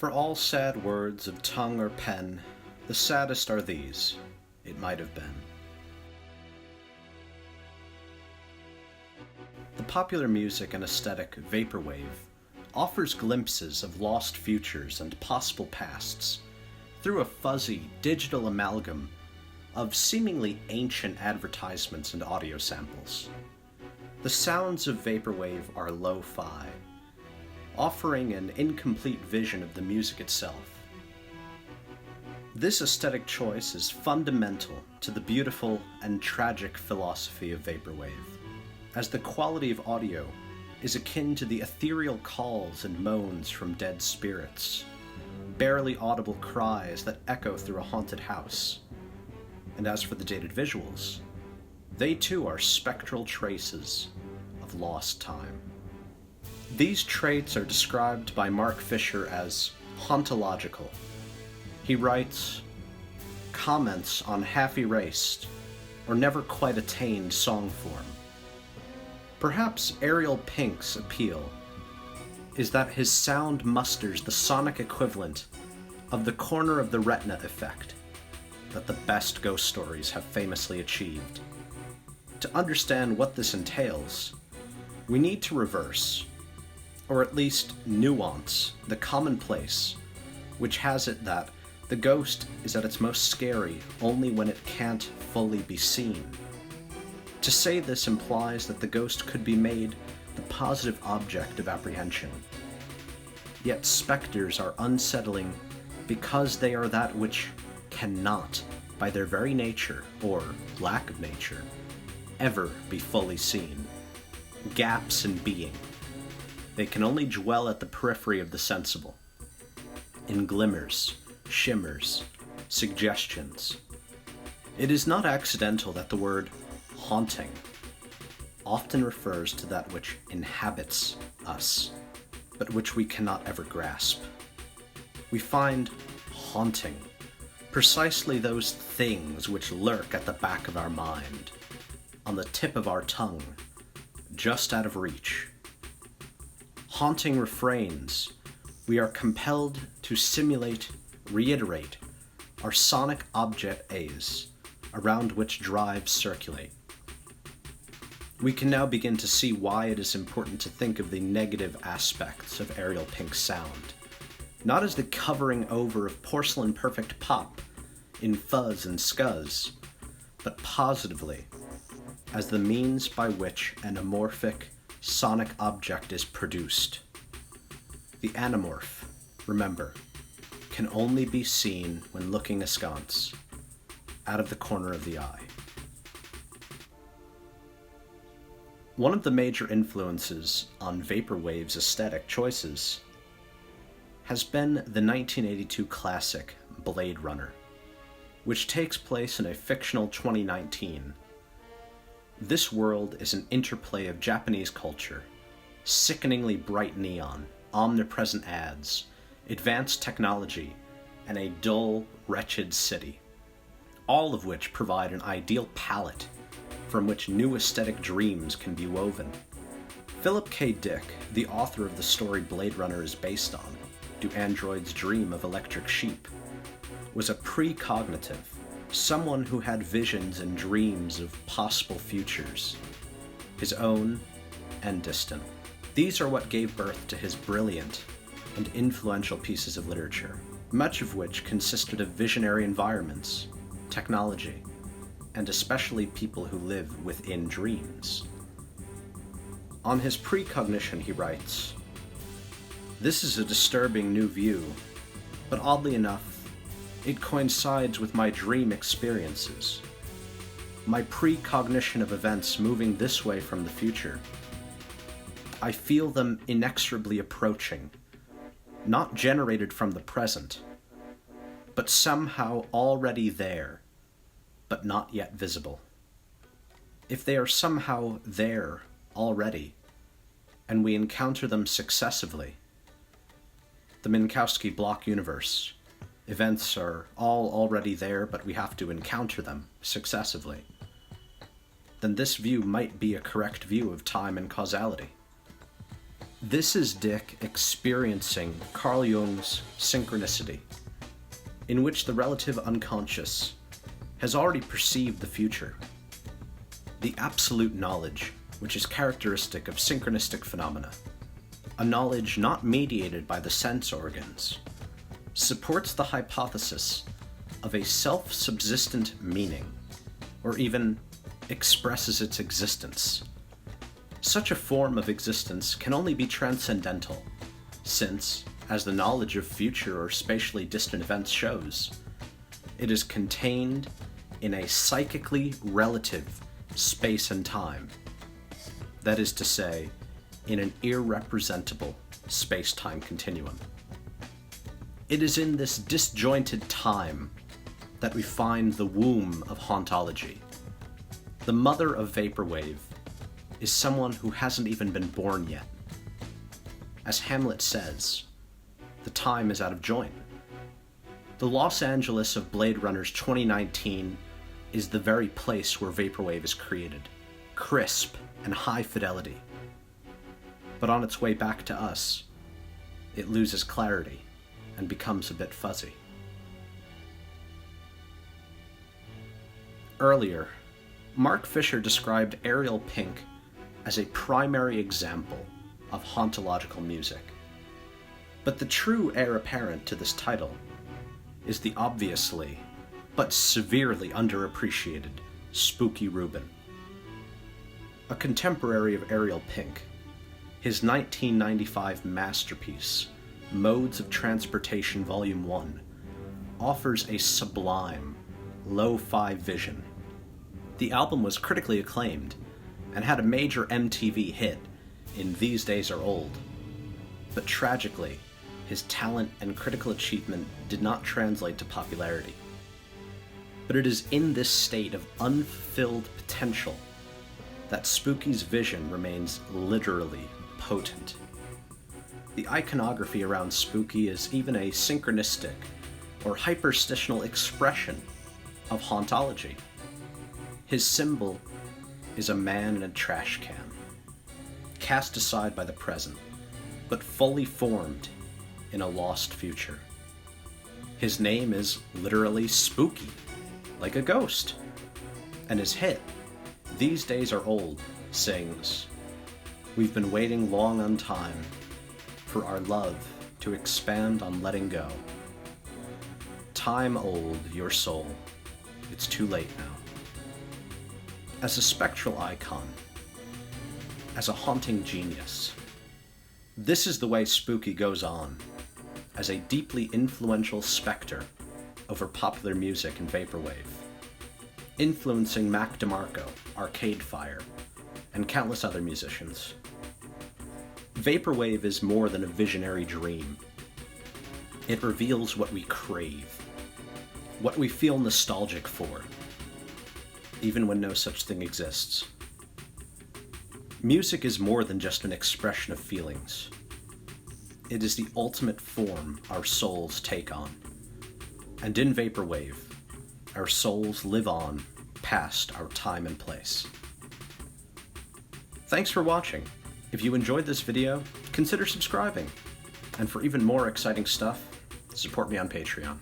For all sad words of tongue or pen, the saddest are these, it might have been. The popular music and aesthetic Vaporwave offers glimpses of lost futures and possible pasts through a fuzzy, digital amalgam of seemingly ancient advertisements and audio samples. The sounds of Vaporwave are lo-fi, offering an incomplete vision of the music itself. This aesthetic choice is fundamental to the beautiful and tragic philosophy of Vaporwave, as the quality of audio is akin to the ethereal calls and moans from dead spirits, barely audible cries that echo through a haunted house. And as for the dated visuals, they too are spectral traces of lost time. These traits are described by Mark Fisher as hauntological. He writes, comments on half-erased or never-quite-attained songform. Perhaps Ariel Pink's appeal is that his sound musters the sonic equivalent of the corner of the retina effect that the best ghost stories have famously achieved. To understand what this entails, we need to reverse, or at least nuance, the commonplace, which has it that the ghost is at its most scary only when it can't fully be seen. To say this implies that the ghost could be made the positive object of apprehension. Yet spectres are unsettling because they are that which cannot, by their very nature, or lack of nature, ever be fully seen. Gaps in being. They can only dwell at the periphery of the sensible, in glimmers, shimmers, suggestions. It is not accidental that the word haunting often refers to that which inhabits us, but which we cannot ever grasp. We find haunting precisely those things which lurk at the back of our mind, on the tip of our tongue, just out of reach. Haunting refrains, we are compelled to simulate, reiterate, our sonic object A's, around which drives circulate. We can now begin to see why it is important to think of the negative aspects of Ariel Pink's sound, not as the covering over of porcelain-perfect pop in fuzz and scuzz, but positively as the means by which an amorphic sonic object is produced. The anamorph, remember, can only be seen when looking askance, out of the corner of the eye. One of the major influences on Vaporwave's aesthetic choices has been the 1982 classic Blade Runner, which takes place in a fictional 2019. This world is an interplay of Japanese culture, sickeningly bright neon, omnipresent ads, advanced technology, and a dull, wretched city, all of which provide an ideal palette from which new aesthetic dreams can be woven. Philip K. Dick, the author of the story Blade Runner is based on, Do Androids Dream of Electric Sheep, was a precognitive, someone who had visions and dreams of possible futures, his own and distant. These are what gave birth to his brilliant and influential pieces of literature, much of which consisted of visionary environments, technology, and especially people who live within dreams. On his precognition, he writes, "This is a disturbing new view, but oddly enough, it coincides with my dream experiences. My precognition of events moving this way from the future. I feel them inexorably approaching, not generated from the present, but somehow already there, but not yet visible. If they are somehow there already, and we encounter them successively, the Minkowski block universe, events are all already there, but we have to encounter them successively, then this view might be a correct view of time and causality. This is Dick experiencing Carl Jung's synchronicity, in which the relative unconscious has already perceived the future. The absolute knowledge, which is characteristic of synchronistic phenomena, a knowledge not mediated by the sense organs, supports the hypothesis of a self-subsistent meaning, or even expresses its existence. Such a form of existence can only be transcendental, since, as the knowledge of future or spatially distant events shows, it is contained in a psychically relative space and time. That is to say, in an irrepresentable space-time continuum. It is in this disjointed time that we find the womb of hauntology. The mother of Vaporwave is someone who hasn't even been born yet. As Hamlet says, the time is out of joint. The Los Angeles of Blade Runner's 2019 is the very place where Vaporwave is created, crisp and high fidelity. But on its way back to us, it loses clarity and becomes a bit fuzzy. Earlier, Mark Fisher described Ariel Pink as a primary example of hauntological music. But the true heir apparent to this title is the obviously, but severely underappreciated, Spooky Rubin. A contemporary of Ariel Pink, his 1995 masterpiece, Modes of Transportation Volume 1, offers a sublime, lo-fi vision. The album was critically acclaimed and had a major MTV hit in These Days Are Old. But tragically, his talent and critical achievement did not translate to popularity. But it is in this state of unfulfilled potential that Spooky's vision remains literally potent. The iconography around Spooky is even a synchronistic or hyperstitional expression of hauntology. His symbol is a man in a trash can, cast aside by the present, but fully formed in a lost future. His name is literally Spooky, like a ghost, and his hit, These Days Are Old, sings, "We've been waiting long on time for our love to expand on letting go. Time old, your soul, it's too late now." As a spectral icon, as a haunting genius, this is the way Spooky goes on, as a deeply influential spectre over popular music and Vaporwave, influencing Mac DeMarco, Arcade Fire, and countless other musicians. Vaporwave is more than a visionary dream. It reveals what we crave, what we feel nostalgic for, even when no such thing exists. Music is more than just an expression of feelings. It is the ultimate form our souls take on. And in Vaporwave, our souls live on past our time and place. Thanks for watching. If you enjoyed this video, consider subscribing. And for even more exciting stuff, support me on Patreon.